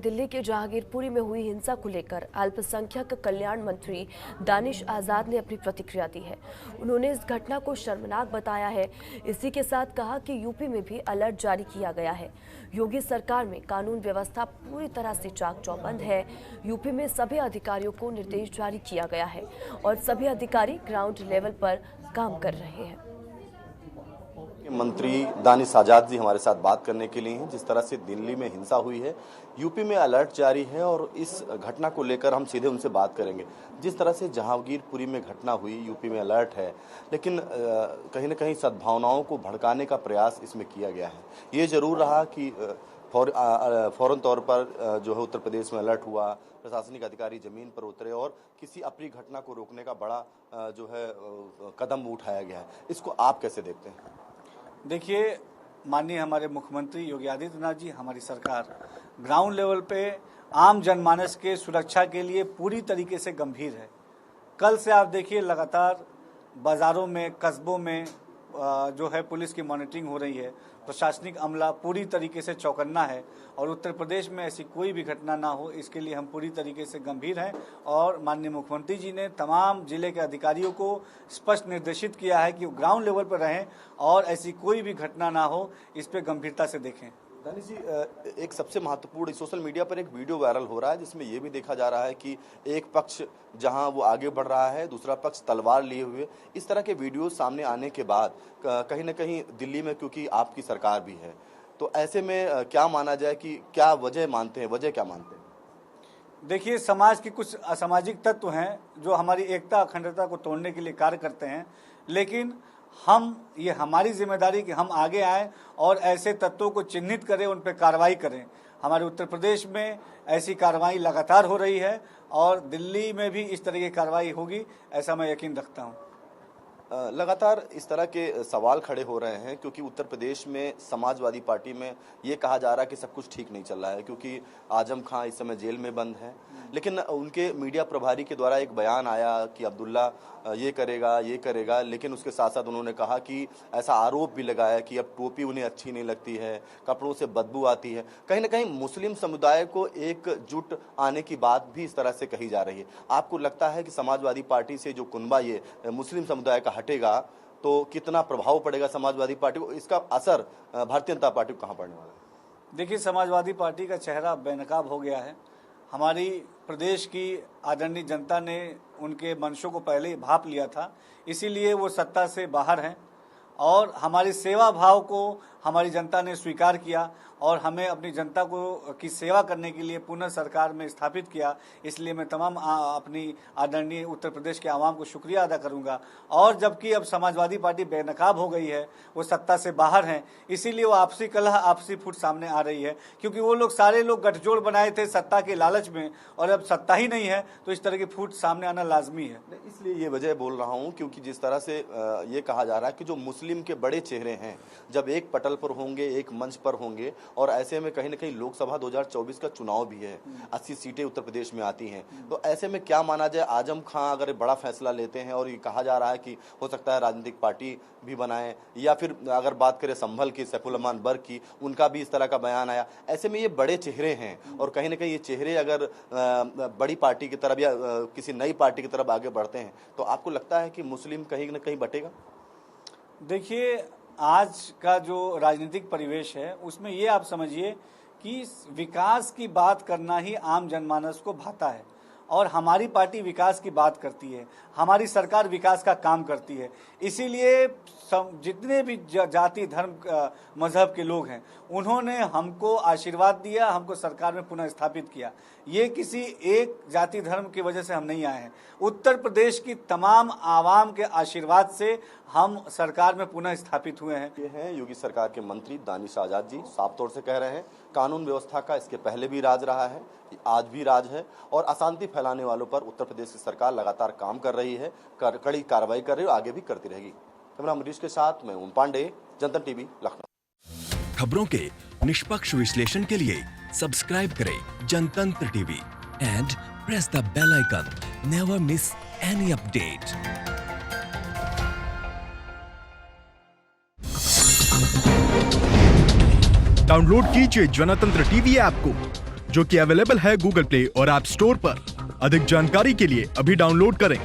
दिल्ली के जहांगीरपुरी में हुई हिंसा को लेकर अल्पसंख्यक कल्याण मंत्री दानिश आजाद ने अपनी प्रतिक्रिया दी है। उन्होंने इस घटना को शर्मनाक बताया है। इसी के साथ कहा कि यूपी में भी अलर्ट जारी किया गया है। योगी सरकार में कानून व्यवस्था पूरी तरह से चाक चौबंद है। यूपी में सभी अधिकारियों को निर्देश जारी किया गया है और सभी अधिकारी ग्राउंड लेवल पर काम कर रहे हैं। मंत्री दानिश आजाद जी हमारे साथ बात करने के लिए हैं। जिस तरह से दिल्ली में हिंसा हुई है, यूपी में अलर्ट जारी है और इस घटना को लेकर हम सीधे उनसे बात करेंगे। जिस तरह से जहांगीरपुरी में घटना हुई, यूपी में अलर्ट है, लेकिन कहीं न कहीं सद्भावनाओं को भड़काने का प्रयास इसमें किया गया है। ये जरूर रहा कि फौरन तौर पर जो है उत्तर प्रदेश में अलर्ट हुआ, प्रशासनिक अधिकारी जमीन पर उतरे और किसी अप्रिय घटना को रोकने का बड़ा जो है कदम उठाया गया है। इसको आप कैसे देखते हैं? देखिए, माननीय हमारे मुख्यमंत्री योगी आदित्यनाथ जी, हमारी सरकार ग्राउंड लेवल पे आम जनमानस के सुरक्षा के लिए पूरी तरीके से गंभीर है। कल से आप देखिए, लगातार बाज़ारों में, कस्बों में जो है पुलिस की मॉनिटरिंग हो रही है। प्रशासनिक अमला पूरी तरीके से चौकन्ना है और उत्तर प्रदेश में ऐसी कोई भी घटना ना हो, इसके लिए हम पूरी तरीके से गंभीर हैं। और माननीय मुख्यमंत्री जी ने तमाम जिले के अधिकारियों को स्पष्ट निर्देशित किया है कि वो ग्राउंड लेवल पर रहें और ऐसी कोई भी घटना ना हो, इस पर गंभीरता से देखें। दानिश जी, एक सबसे महत्वपूर्ण सोशल मीडिया पर एक वीडियो वायरल हो रहा है जिसमें ये भी देखा जा रहा है कि एक पक्ष जहां वो आगे बढ़ रहा है, दूसरा पक्ष तलवार लिए हुए। इस तरह के वीडियो सामने आने के बाद कहीं ना कहीं दिल्ली में, क्योंकि आपकी सरकार भी है, तो ऐसे में क्या माना जाए कि क्या वजह मानते हैं, वजह क्या मानते हैं? देखिए, समाज के कुछ असामाजिक तत्व हैं जो हमारी एकता अखंडता को तोड़ने के लिए कार्य करते हैं, लेकिन ये हमारी जिम्मेदारी कि हम आगे आएं और ऐसे तत्वों को चिन्हित करें, उन पर कार्रवाई करें। हमारे उत्तर प्रदेश में ऐसी कार्रवाई लगातार हो रही है और दिल्ली में भी इस तरह की कार्रवाई होगी, ऐसा मैं यकीन रखता हूं। लगातार इस तरह के सवाल खड़े हो रहे हैं क्योंकि उत्तर प्रदेश में समाजवादी पार्टी में ये कहा जा रहा है कि सब कुछ ठीक नहीं चल रहा है, क्योंकि आजम खां इस समय जेल में बंद है। लेकिन उनके मीडिया प्रभारी के द्वारा एक बयान आया कि अब्दुल्ला ये करेगा, लेकिन उसके साथ साथ उन्होंने कहा कि ऐसा आरोप भी लगाया कि अब टोपी उन्हें अच्छी नहीं लगती है, कपड़ों से बदबू आती है। कहीं ना कहीं मुस्लिम समुदाय को एकजुट आने की बात भी इस तरह से कही जा रही है। आपको लगता है कि समाजवादी पार्टी से जो कुनबा ये मुस्लिम समुदाय का हटेगा तो कितना प्रभाव पड़ेगा समाजवादी पार्टी को? इसका असर भारतीय जनता पार्टी को कहाँ पड़ने वाला है? देखिए, समाजवादी पार्टी का चेहरा बेनकाब हो गया है। हमारी प्रदेश की आदरणीय जनता ने उनके मंशों को पहले ही भांप लिया था, इसीलिए वो सत्ता से बाहर हैं और हमारी सेवा भाव को हमारी जनता ने स्वीकार किया और हमें अपनी जनता की सेवा करने के लिए पुनः सरकार में स्थापित किया। इसलिए मैं तमाम अपनी आदरणीय उत्तर प्रदेश के आवाम को शुक्रिया अदा करूंगा। और जबकि अब समाजवादी पार्टी बेनकाब हो गई है, वो सत्ता से बाहर हैं, इसीलिए वो आपसी कलह, आपसी फूट सामने आ रही है, क्योंकि वो लोग सारे लोग गठजोड़ बनाए थे सत्ता के लालच में और अब सत्ता ही नहीं है तो इस तरह की फूट सामने आना लाजमी है। इसलिए ये वजह बोल रहा हूँ क्योंकि जिस तरह से ये कहा जा रहा है कि जो मुस्लिम के बड़े चेहरे हैं जब एक पटल पर होंगे, एक मंच पर होंगे, और ऐसे में कहीं ना कहीं लोकसभा 2024 का चुनाव भी है, 80 सीटें उत्तर प्रदेश में आती हैं, तो ऐसे में क्या माना जाए, आजम खां अगर बड़ा फैसला लेते हैं और ये कहा जा रहा है कि हो सकता है राजनीतिक पार्टी भी बनाएं, या फिर अगर बात करें संभल की, सैफुल रहमान बर्क की, उनका भी इस तरह का बयान आया। ऐसे में ये बड़े चेहरे हैं और कहीं ना कहीं ये चेहरे अगर बड़ी पार्टी की तरफ या किसी नई पार्टी की तरफ आगे बढ़ते हैं तो आपको लगता है कि मुस्लिम कहीं ना कहीं बटेगा? देखिए, आज का जो राजनीतिक परिवेश है उसमें ये आप समझिए कि विकास की बात करना ही आम जनमानस को भाता है और हमारी पार्टी विकास की बात करती है, हमारी सरकार विकास का काम करती है। इसीलिए जितने भी जाति, धर्म, मजहब के लोग हैं उन्होंने हमको आशीर्वाद दिया, हमको सरकार में पुनः स्थापित किया। ये किसी एक जाति धर्म की वजह से हम नहीं आए हैं। उत्तर प्रदेश की तमाम आवाम के आशीर्वाद से हम सरकार में पुनः स्थापित हुए हैं। ये हैं योगी सरकार के मंत्री दानिश आजाद जी, साफ तौर से कह रहे हैं कानून व्यवस्था का इसके पहले भी राज रहा है, आज भी राज है और अशांति फैलाने वालों पर उत्तर प्रदेश की सरकार लगातार काम कर रही है, कड़ी कार्रवाई कर रही है और आगे भी करती रहेगी। कैमरा मरीज के साथ मैं ओम पांडे, जनता टीवी, लखनऊ। खबरों के निष्पक्ष विश्लेषण के लिए सब्सक्राइब करें Jantantra TV and press the bell icon. Never miss any update. Download कीजिए जनतंत्र टीवी ऐप को, जो कि अवेलेबल है गूगल प्ले और ऐप स्टोर पर। अधिक जानकारी के लिए अभी डाउनलोड करें